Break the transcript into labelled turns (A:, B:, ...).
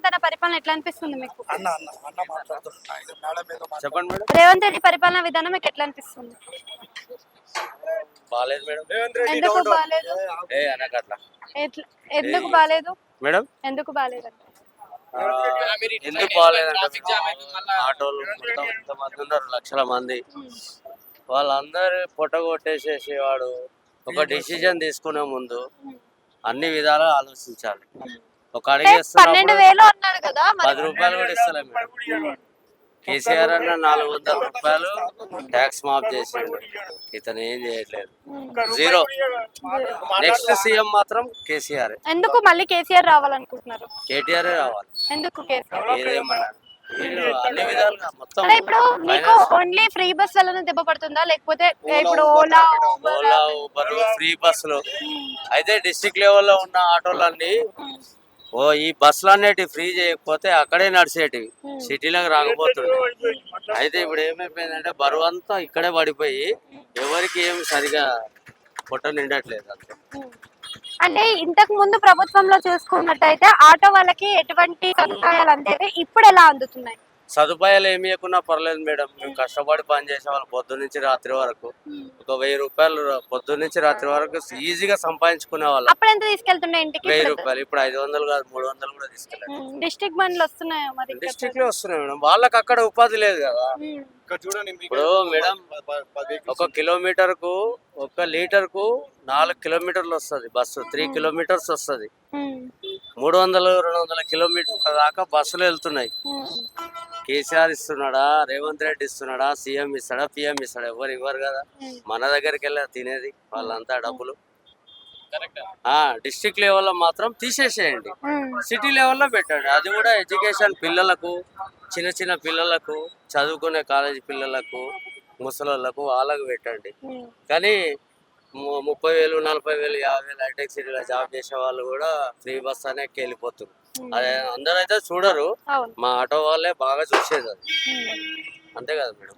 A: తన పరిపాలన ఎట్లా అనిపిస్తుంది మీకు?
B: అన్న అన్న అన్న మాట్లాడుతున్నా ఆయన మేడం ఏదో
C: చెప్పండి మేడం.
A: రేవంత్ రెడ్డి పరిపాలన విధానం మీకు ఎట్లా అనిపిస్తుంది?
C: బాలేదు మేడం.
A: ఎందుకు బాలేదు?
C: అనకట్లా
A: ఎట్లా ఎందుకు బాలేదు?
C: మేడం.
A: ఎందుకు బాలేదు?
C: ఎందుకు బాగాలేదంటే ఆటోలు మొత్తం ఇంతమంది ఉన్నారు, లక్షల మంది. వాళ్ళందరూ పొట్టగొట్టేసేసి వాడు ఒక డిసిజన్ తీసుకునే ముందు అన్ని విధాలుగా ఆలోచించాలి. ఒక అడిగి
A: 12,000 అన్నాడు కదా,
C: 10 రూపాయలు కూడా ఇస్తలేదు మేడం. కేసీఆర్ అన్న 400 రూపాయలు ట్యాక్స్ మాఫ్ చేసిండు, ఇతను ఏం చేయట్లేదు, జీరో. నెక్స్ట్ సీఎం మాత్రం కేసీఆర్.
A: ఎందుకు మళ్ళీ కేసీఆర్ రావాలనుకుంటున్నారు?
C: కేటీఆర్ రావాలి.
A: ఎందుకు కేసీఆర్?
C: ఏదేమన్నారు అన్ని విధాలుగా మొత్తం.
A: అంటే ఇప్పుడు మీకు ఓన్లీ ఫ్రీ బస్ వల్ల దెబ్బ పడుతుందా, లేకపోతే ఇప్పుడు ఓలా
C: ఊబర్ ఫ్రీ బస్సులు అయితే డిస్ట్రిక్ట్ లెవెల్లో ఉన్న ఆటోలన్నీ ఈ బస్సులు అన్నిటి ఫ్రీ చేయకపోతే అక్కడే నడిచేటివి, సిటీలోకి రాకపోతుండే. అయితే ఇప్పుడు ఏమైపోయిందంటే బరువు అంతా ఇక్కడే పడిపోయి ఎవరికి ఏమి సరిగా పొట్ట నిండట్లేదు అంతే.
A: అంటే ఇంతకు ముందు ప్రభుత్వంలో చూసుకున్నట్టయితే ఆటో వాళ్ళకి ఎటువంటి సదుపాయాలు అందేవి, ఇప్పుడు ఎలా అందుతున్నాయి?
C: సదుపాయాలు ఏమి ఇవ్వకున్నా పర్లేదు మేడం. మేము కష్టపడి పని చేసే వాళ్ళు పొద్దు నుంచి రాత్రి వరకు ఒక 1000 రూపాయలు పొద్దు నుంచి రాత్రి వరకు ఈజీగా సంపాదించుకునే వాళ్ళు.
A: అప్పుడు ఎంత తీసుకెళ్తుండే ఇంటికి?
C: 1000 రూపాయలు. ఇప్పుడు 500 కాదు 300 కూడా తీసుకెళ్ళాలి.
A: డిస్ట్రిక్ట్ బండ్లు వస్తున్నాయా మరి?
C: డిస్ట్రిక్ట్ లో వస్తున్నాయి మేడం, వాళ్ళకి అక్కడ ఉపాధి లేదు కదా. ఇప్పుడు మేడం ఒక కిలోమీటర్ కు 1 లీటర్ కు 4 కిలోమీటర్లు వస్తుంది బస్సు, 3 కిలోమీటర్స్ వస్తుంది. 300-200 కిలోమీటర్ల దాకా బస్సులు వెళ్తున్నాయి. కేసీఆర్ ఇస్తున్నాడా, రేవంత్ రెడ్డి ఇస్తున్నాడా, సీఎం ఇస్తాడా, పిఎం ఇస్తాడా? ఎవరు ఇవ్వరు కదా. మన దగ్గరికి వెళ్ళి తినేది వాళ్ళంతా డబ్బులు. డిస్ట్రిక్ట్ లెవెల్లో మాత్రం తీసేసేయండి, సిటీ లెవెల్లో పెట్టండి. అది కూడా ఎడ్యుకేషన్ పిల్లలకు, చిన్న చిన్న పిల్లలకు, చదువుకునే కాలేజీ పిల్లలకు, ముసలోళ్ళకు వాళ్ళకు పెట్టండి. కానీ 30,000, 40,000, 50,000 హైటెక్ సిటీలో జాబ్ చేసే వాళ్ళు కూడా ఫ్రీ బస్ అనే వెళ్ళిపోతున్నారు. అదే అందరూ అయితే చూడరు, మా ఆటో వాళ్ళే బాగా చూసేది అది. అంతే కదా మేడం.